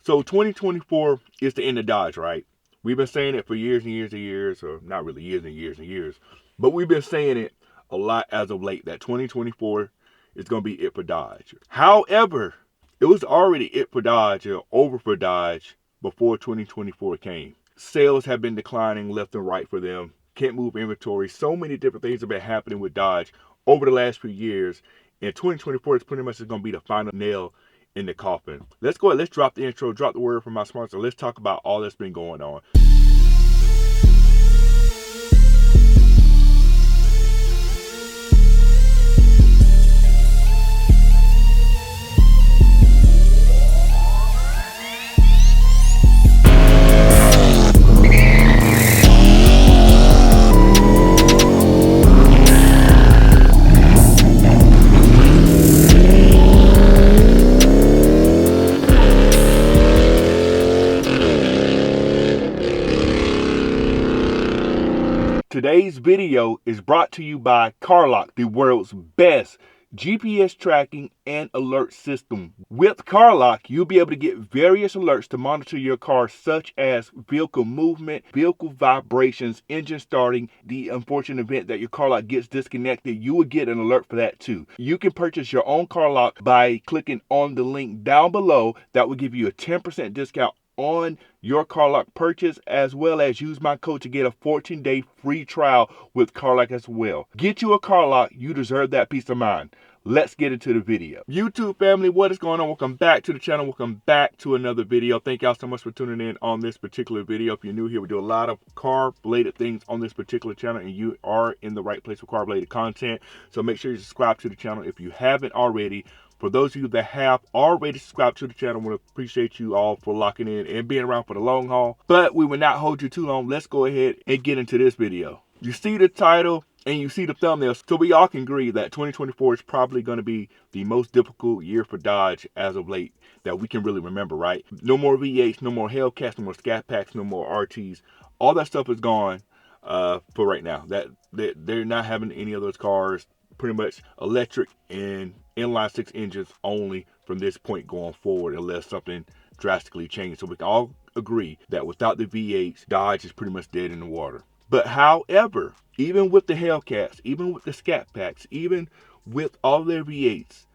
So 2024 is the end of Dodge, right? We've been saying it for years and years and years, or not really years and years and years, but we've been saying it a lot as of late that 2024 is going to be it for Dodge. However, it was already it for Dodge or over for Dodge before 2024 came. Sales have been declining left and right for them. Can't move inventory. So many different things have been happening with Dodge over the last few years. And 2024 is pretty much going to be the final nail in the coffin. Let's go ahead. Let's drop the intro, drop the word from my sponsor. Let's talk about all that's been going on. Today's video is brought to you by CarLock, the world's best GPS tracking and alert system. With CarLock, you'll be able to get various alerts to monitor your car, such as vehicle movement, vehicle vibrations, engine starting. The unfortunate event that your CarLock gets disconnected, you will get an alert for that too. You can purchase your own CarLock by clicking on the link down below. That will give you a 10% discount on your CarLock purchase, as well as use my code to get a 14-day free trial with CarLock as well. Get you a CarLock. You deserve that peace of mind. Let's get into the video. YouTube family, what is going on? Welcome back to the channel. Welcome back to another video. Thank y'all so much for tuning in on this particular video. If you're new here, we do a lot of car-related things on this particular channel, and you are in the right place for car-related content. So make sure you subscribe to the channel if you haven't already. For those of you that have already subscribed to the channel, I want to appreciate you all for locking in and being around for the long haul. But we will not hold you too long. Let's go ahead and get into this video. You see the title and you see the thumbnail, so we all can agree that 2024 is probably going to be the most difficult year for Dodge as of late that we can really remember, right? No more V8s, no more Hellcats, no more Scatpacks, no more RTs. All that stuff is gone for right now. That they're not having any of those cars. Pretty much electric and inline six engines only from this point going forward, unless something drastically changes. So we can all agree that without the V8s, Dodge is pretty much dead in the water. But however, even with the Hellcats, even with the Scatpacks, even with all their V8s,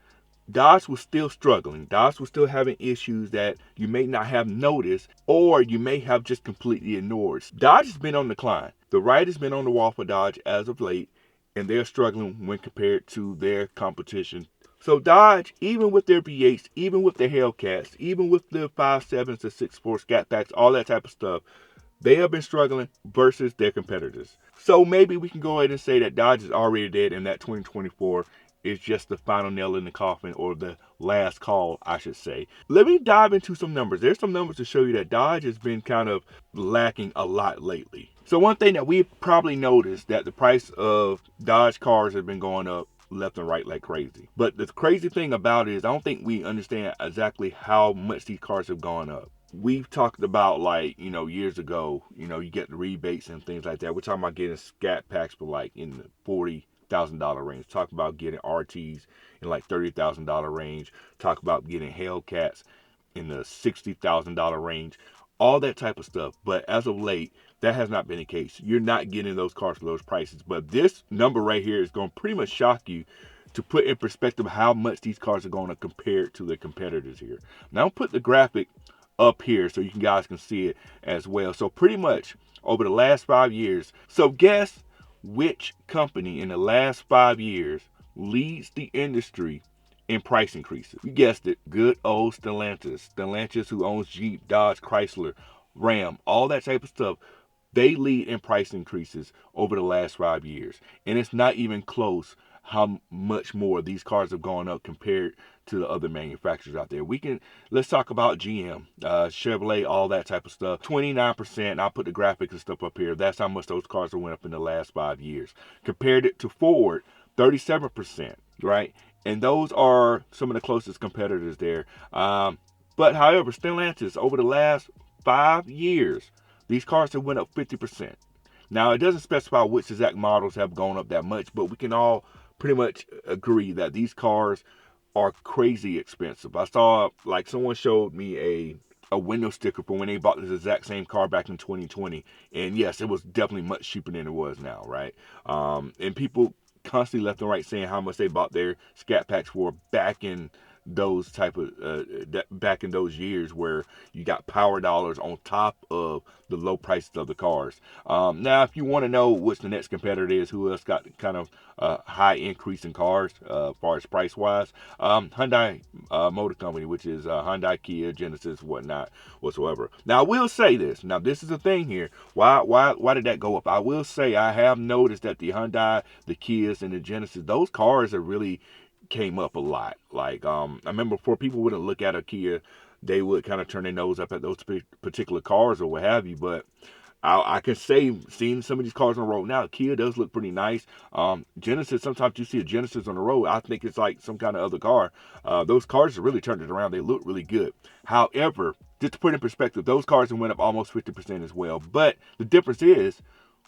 Dodge was still struggling. Dodge was still having issues that you may not have noticed, or you may have just completely ignored. Dodge has been on the decline. The writing has been on the wall for Dodge as of late, and they're struggling when compared to their competition. So Dodge, even with their V8s, even with their Hellcats, even with the 5.7s, the 6.4 Scatpacks, all that type of stuff, they have been struggling versus their competitors. So maybe we can go ahead and say that Dodge is already dead, and that 2024 is just the final nail in the coffin, or the last call, I should say. Let me dive into some numbers. There's some numbers to show you that Dodge has been kind of lacking a lot lately. So one thing that we've probably noticed, that the price of Dodge cars have been going up left and right like crazy. But the crazy thing about it is I don't think we understand exactly how much these cars have gone up. We've talked about, like, years ago, you get the rebates and things like that. We're talking about getting Scatpacks for like in the $40,000 range. Talk about getting RTs in like $30,000 range. Talk about getting Hellcats in the $60,000 range. All that type of stuff. But as of late, that has not been the case. You're not getting those cars for those prices. But this number right here is going to pretty much shock you to put in perspective how much these cars are going to compare to their competitors here. Now I'll put the graphic up here so you guys can see it as well. So pretty much over the last 5 years. So guess which company in the last 5 years leads the industry in price increases? You guessed it. Good old Stellantis. Stellantis, who owns Jeep, Dodge, Chrysler, Ram, all that type of stuff. They lead in price increases over the last 5 years. And it's not even close how much more these cars have gone up compared to the other manufacturers out there. Let's talk about GM, Chevrolet, all that type of stuff. 29%. I'll put the graphics and stuff up here. That's how much those cars have went up in the last 5 years. Compared it to Ford, 37%, right? And those are some of the closest competitors there. But however, Stellantis, over the last 5 years, these cars have went up 50%. Now, it doesn't specify which exact models have gone up that much, but we can all pretty much agree that these cars are crazy expensive. I saw, like, someone showed me a a window sticker for when they bought this exact same car back in 2020. And yes, it was definitely much cheaper than it was now, right? And people constantly left and right saying how much they bought their Scatpacks for back in those type of back in those years where you got power dollars on top of the low prices of the cars. Now, if you want to know what's the next competitor is, who else got kind of high increase in cars as far as price wise, Hyundai Motor Company, which is Hyundai, Kia, Genesis, whatnot, whatsoever. Now, I will say this. Now, this is the thing here. Why did that go up? I will say I have noticed that the Hyundai, the Kias, and the Genesis, those cars are really came up a lot. Like I remember before, people wouldn't look at a Kia, they would kind of turn their nose up at those particular cars or what have you. But I can say, seeing some of these cars on the road now, Kia does look pretty nice. Genesis, sometimes you see a Genesis on the road, I think it's like some kind of other car. Those cars have really turned it around. They look really good. However, just to put in perspective, those cars went up almost 50% as well. But the difference is,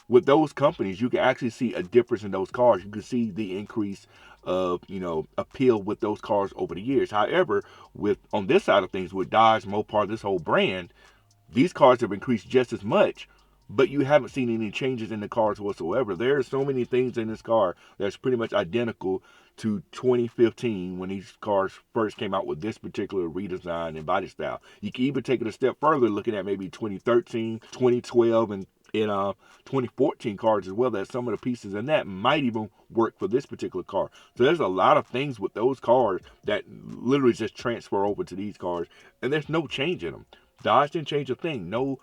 with those companies, you can actually see a difference in those cars. You can see the increase of, appeal with those cars over the years. However, with on this side of things, with Dodge, Mopar, this whole brand, these cars have increased just as much, but you haven't seen any changes in the cars whatsoever. There are so many things in this car that's pretty much identical to 2015 when these cars first came out with this particular redesign and body style. You can even take it a step further, looking at maybe 2013, 2012, and in 2014 cars as well, that some of the pieces in that might even work for this particular car. So there's a lot of things with those cars that literally just transfer over to these cars, and there's no change in them. Dodge didn't change a thing. No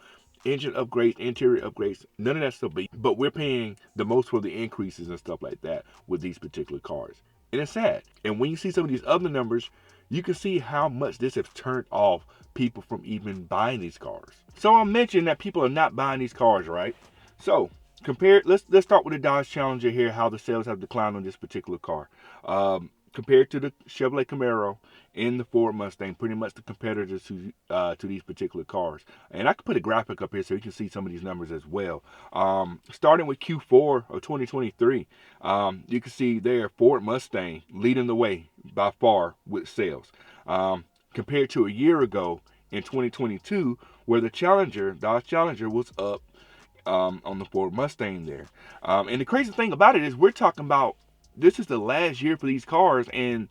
engine upgrades, interior upgrades, none of that stuff. But we're paying the most for the increases and stuff like that with these particular cars. And it's sad. And when you see some of these other numbers, you can see how much this has turned off people from even buying these cars. So I mentioned that people are not buying these cars, right? So let's start with the Dodge Challenger here, how the sales have declined on this particular car. Compared to the Chevrolet Camaro and the Ford Mustang, pretty much the competitors to these particular cars. And I can put a graphic up here so you can see some of these numbers as well. Starting with Q4 of 2023, you can see there Ford Mustang leading the way by far with sales. Compared to a year ago in 2022, where the Dodge Challenger was up on the Ford Mustang there. And the crazy thing about it is we're talking about this is the last year for these cars, and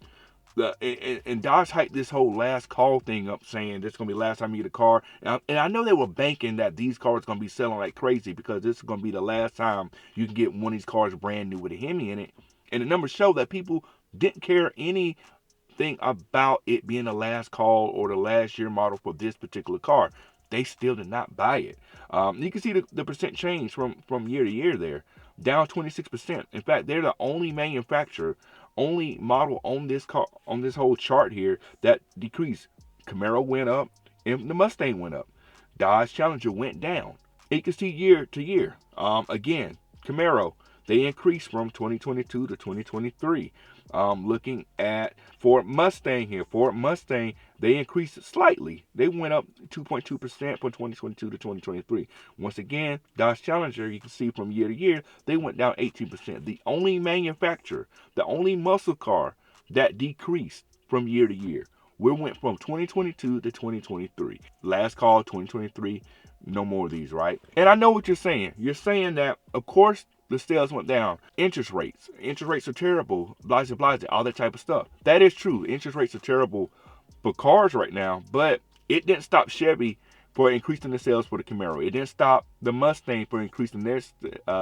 Dodge hyped this whole last call thing up, saying this is going to be the last time you get a car. And I know they were banking that these cars are going to be selling like crazy because this is going to be the last time you can get one of these cars brand new with a Hemi in it. And the numbers show that people didn't care anything about it being the last call or the last year model for this particular car. They still did not buy it. You can see the percent change from year to year there, down 26%. In fact, they're the only manufacturer, only model on this car, on this whole chart here, that decreased. Camaro went up and the Mustang went up. Dodge Challenger went down. You can see year to year. Again, Camaro, they increased from 2022 to 2023. Looking at Ford Mustang here, Ford Mustang, they increased slightly. They went up 2.2% from 2022 to 2023. Once again, Dodge Challenger, you can see from year to year, they went down 18%. The only manufacturer, the only muscle car that decreased from year to year. We went from 2022 to 2023. Last call, 2023, no more of these, right? And I know what you're saying. You're saying that, of course, the sales went down. Interest rates are terrible. Blase, all that type of stuff. That is true. Interest rates are terrible for cars right now, but it didn't stop Chevy for increasing the sales for the Camaro. It didn't stop the Mustang for increasing their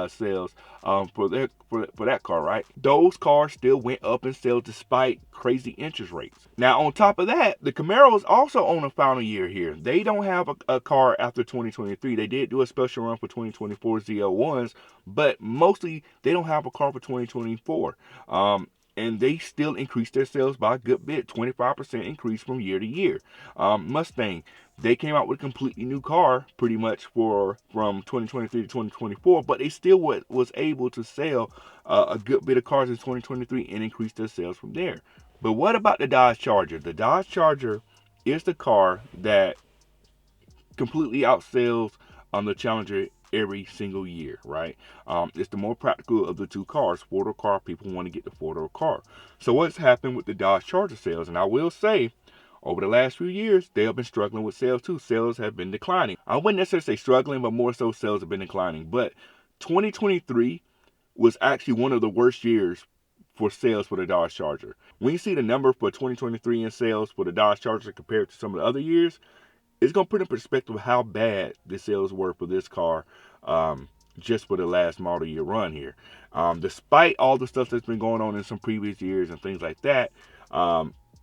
sales for that car, right? Those cars still went up in sales despite crazy interest rates. Now, on top of that, the Camaro is also on a final year here. They don't have a car after 2023. They did do a special run for 2024 ZL1s, but mostly they don't have a car for 2024. And they still increased their sales by a good bit, 25% increase from year to year. Mustang, they came out with a completely new car pretty much from 2023 to 2024, but they still was able to sell a good bit of cars in 2023 and increase their sales from there. But what about the Dodge Charger? The Dodge Charger is the car that completely outsells the Challenger every single year, right? It's the more practical of the two cars. Four-door car, people want to get the four-door car. So what's happened with the Dodge Charger sales? And I will say, Over the last few years, they have been struggling with sales too. Sales have been declining. I wouldn't necessarily say struggling, but more so sales have been declining. But 2023 was actually one of the worst years for sales for the Dodge Charger. When you see the number for 2023 in sales for the Dodge Charger compared to some of the other years, it's going to put in perspective how bad the sales were for this car just for the last model year run here. Despite all the stuff that's been going on in some previous years and things like that,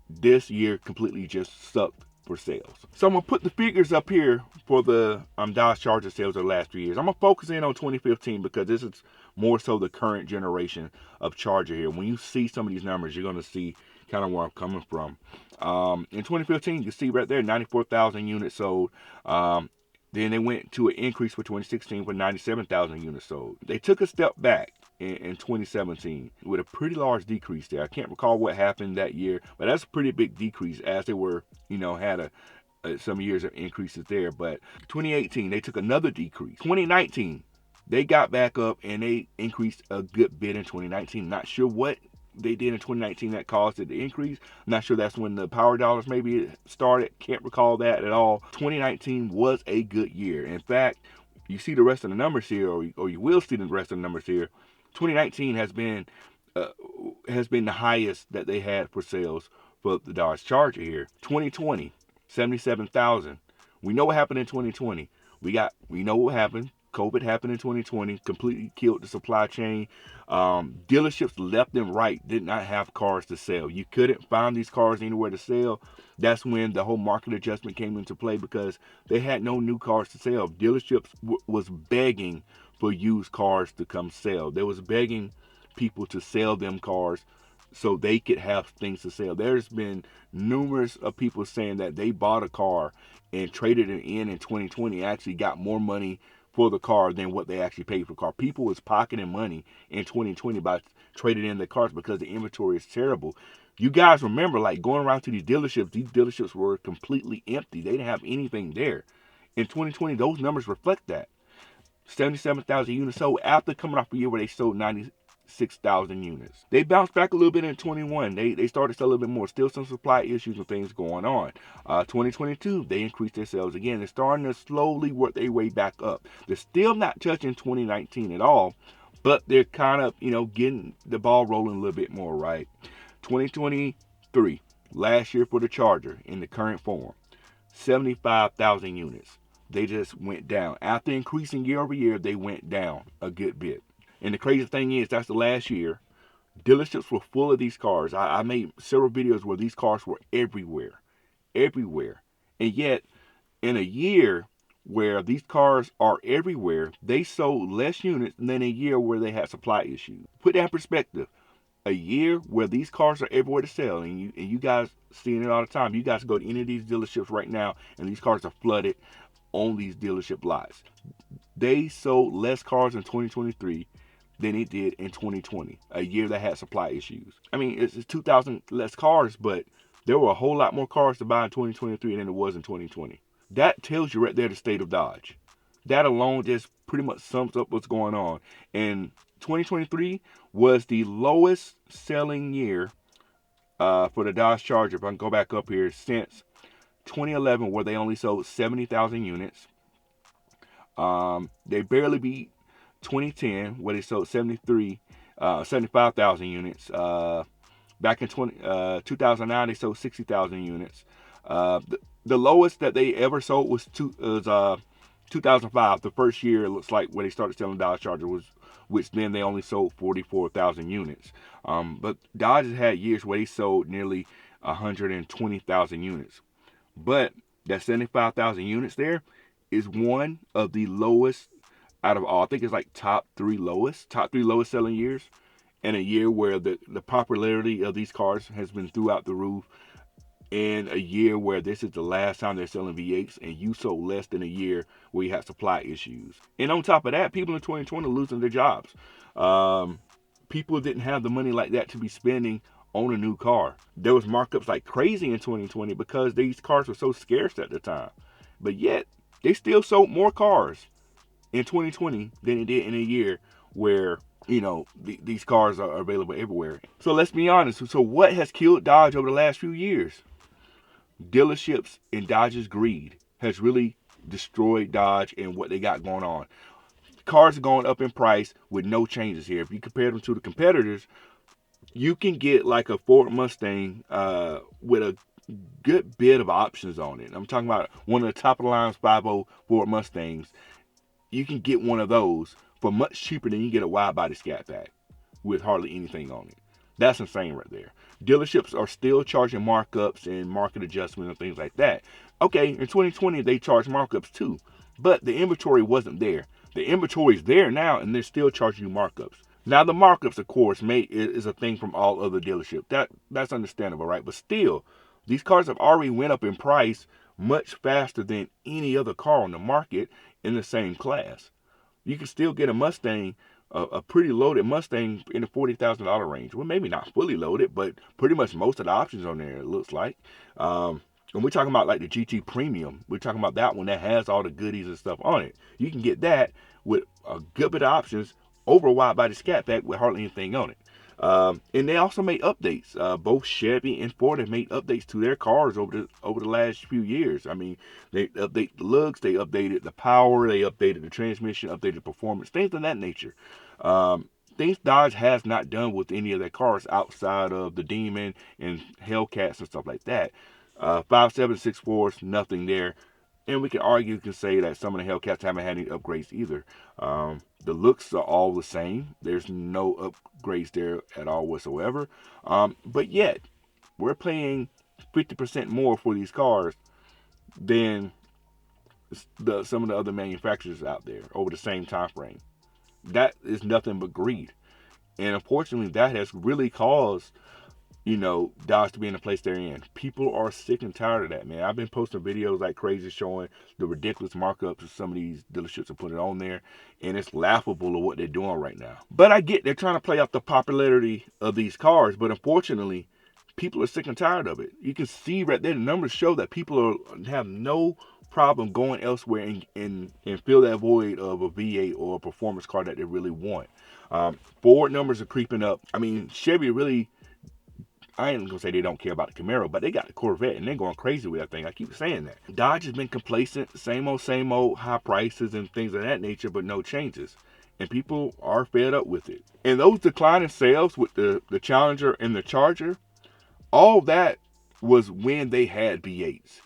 this year completely just sucked for sales. So I'm going to put the figures up here for the Dodge Charger sales of the last 3 years. I'm going to focus in on 2015 because this is more so the current generation of Charger here. When you see some of these numbers, you're going to see kind of where I'm coming from. In 2015, you can see right there, 94,000 units sold. Then they went to an increase for 2016 for 97,000 units sold. They took a step back in 2017 with a pretty large decrease there. I can't recall what happened that year, but that's a pretty big decrease as they were, had some years of increases there. But 2018, they took another decrease. 2019, they got back up and they increased a good bit in 2019. Not sure what they did in 2019 that caused it to increase. I'm not sure that's when the power dollars maybe started. Can't recall that at all. 2019 was a good year. In fact, you see the rest of the numbers here, or you will see the rest of the numbers here. 2019 has been the highest that they had for sales for the Dodge Charger here. 2020, 77,000. We know what happened in 2020. We know what happened. COVID happened in 2020, completely killed the supply chain. Dealerships left and right did not have cars to sell. You couldn't find these cars anywhere to sell. That's when the whole market adjustment came into play because they had no new cars to sell. Dealerships was begging for used cars to come sell. They was begging people to sell them cars so they could have things to sell. There's been numerous of people saying that they bought a car and traded it in 2020, actually got more money for the car than what they actually paid for the car. People was pocketing money in 2020 by trading in their cars because the inventory is terrible. You guys remember, like, going around to these dealerships were completely empty. They didn't have anything there. In 2020, those numbers reflect that. 77,000 units sold after coming off a year where they sold 96,000 units. They bounced back a little bit in 21. They started to sell a little bit more. Still some supply issues and things going on. 2022, they increased their sales again. They're starting to slowly work their way back up. They're still not touching 2019 at all, but they're kind of, getting the ball rolling a little bit more, right? 2023, last year for the Charger in the current form, 75,000 units. They just went down. After increasing year over year, they went down a good bit. And the crazy thing is, that's the last year. Dealerships were full of these cars. I made several videos where these cars were everywhere. And yet, in a year where these cars are everywhere, they sold less units than a year where they had supply issues. Put that in perspective. A year where these cars are everywhere to sell, and you guys seeing it all the time. You guys go to any of these dealerships right now, and these cars are flooded on these dealership lots. They sold less cars in 2023 than it did in 2020, a year that had supply issues. I mean, it's 2,000 less cars, but there were a whole lot more cars to buy in 2023 than it was in 2020. That tells you right there the state of Dodge. That alone just pretty much sums up what's going on. And 2023 was the lowest selling year for the Dodge Charger, if I can go back up here, since 2011, where they only sold 70,000 units. They barely beat 2010, where they sold 75,000 units. Back in 2009, they sold 60,000 units. The lowest that they ever sold was 2005, the first year, it looks like, where they started selling Dodge Charger, which then they only sold 44,000 units. But Dodge has had years where they sold nearly 120,000 units. But that 75,000 units there is one of the lowest out of all. I think it's like top three lowest selling years, and a year where the popularity of these cars has been throughout the roof, and a year where this is the last time they're selling V8s, and you sold less than a year where you had supply issues. And on top of that, people in 2020 are losing their jobs. People didn't have the money like that to be spending on a new car. There was markups like crazy in 2020 because these cars were so scarce at the time. But yet, they still sold more cars in 2020 than it did in a year where, these cars are available everywhere. So let's be honest. So what has killed Dodge over the last few years? Dealerships and Dodge's greed has really destroyed Dodge and what they got going on. Cars are going up in price with no changes here. If you compare them to the competitors, you can get like a Ford Mustang with a good bit of options on it. I'm talking about one of the top of the line 5.0 Ford Mustangs. You can get one of those for much cheaper than you get a wide body Scatpack with hardly anything on it. That's insane right there. Dealerships are still charging markups and market adjustments and things like that. Okay, in 2020 they charged markups too, but the inventory wasn't there. The inventory is there now, and they're still charging you markups. Now the markups, of course, is a thing from all other dealerships. That's understandable, right? But still, these cars have already went up in price much faster than any other car on the market in the same class. You can still get a Mustang, a pretty loaded Mustang in the $40,000 range. Well, maybe not fully loaded, but pretty much most of the options on there, it looks like. And we're talking about like the GT Premium. We're talking about that one that has all the goodies and stuff on it. You can get that with a good bit of options over a wide body Scatpack with hardly anything on it. And they also made updates. Both Chevy and Ford have made updates to their cars over the last few years. I mean, they updated the looks, they updated the power, they updated the transmission, updated the performance, things of that nature. Things Dodge has not done with any of their cars outside of the Demon and Hellcats and stuff like that. 5764s, nothing there. And we can argue, can say that some of the Hellcats haven't had any upgrades either. The looks are all the same. There's no upgrades there at all whatsoever. But yet, we're paying 50% more for these cars than some of the other manufacturers out there over the same time frame. That is nothing but greed. And unfortunately, that has really caused, Dodge to be in the place they're in. People are sick and tired of that, man. I've been posting videos like crazy showing the ridiculous markups that some of these dealerships are putting on there, and it's laughable of what they're doing right now. But I get they're trying to play up the popularity of these cars, but unfortunately, people are sick and tired of it. You can see right there, the numbers show that people have no problem going elsewhere and fill that void of a V8 or a performance car that they really want. Ford numbers are creeping up. I mean, Chevy really, I ain't gonna say they don't care about the Camaro, but they got the Corvette and they're going crazy with that thing. I keep saying that. Dodge has been complacent, same old, high prices and things of that nature, but no changes. And people are fed up with it. And those declining sales with the Challenger and the Charger, all that was when they had V8s.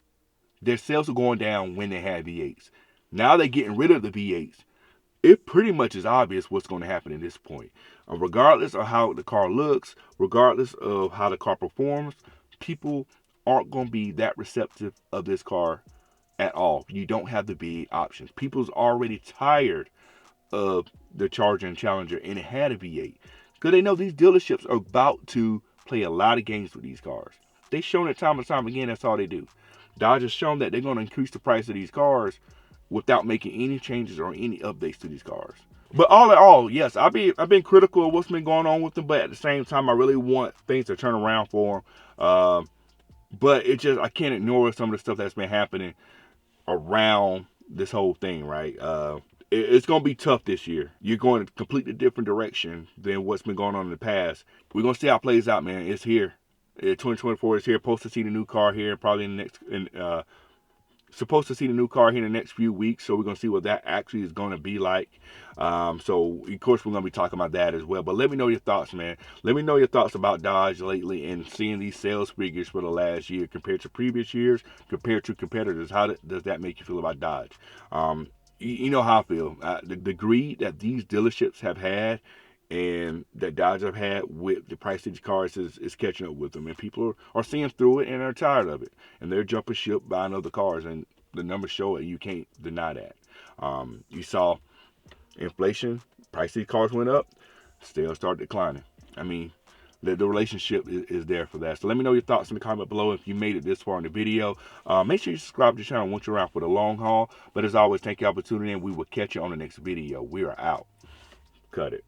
Their sales were going down when they had V8s. Now they're getting rid of the V8s. It pretty much is obvious what's going to happen at this point. Regardless of how the car looks, regardless of how the car performs, people aren't going to be that receptive of this car at all. You don't have the V8 options. People's already tired of the Charger and Challenger, and it had a V8. Because they know these dealerships are about to play a lot of games with these cars. They've shown it time and time again, that's all they do. Dodge has shown that they're going to increase the price of these cars without making any changes or any updates to these cars. But all in all, yes, I've been critical of what's been going on with them, but at the same time, I really want things to turn around for them. But I can't ignore some of the stuff that's been happening around this whole thing, right? It's going to be tough this year. You're going a completely different direction than what's been going on in the past. We're going to see how it plays out, man. It's here. 2024 is here. Supposed to see the new car here probably in the next... supposed to see the new car here in the next few weeks, so we're going to see what that actually is going to be like. So, of course, we're going to be talking about that as well. But let me know your thoughts, man. Let me know your thoughts about Dodge lately and seeing these sales figures for the last year compared to previous years, compared to competitors. How does that make you feel about Dodge? You know how I feel. The greed that these dealerships have had and that Dodge have had with the price of these cars is catching up with them, and people are seeing through it and are tired of it, and they're jumping ship buying other cars, and the numbers show it. You can't deny that. You saw inflation, price of these cars went up, still start declining. I mean, the relationship is there for that. So let me know your thoughts in the comment below if you made it this far in the video. Make sure you subscribe to the channel once you're around for the long haul. But as always, thank y'all for tuning in. We will catch you on the next video. We are out. Cut it.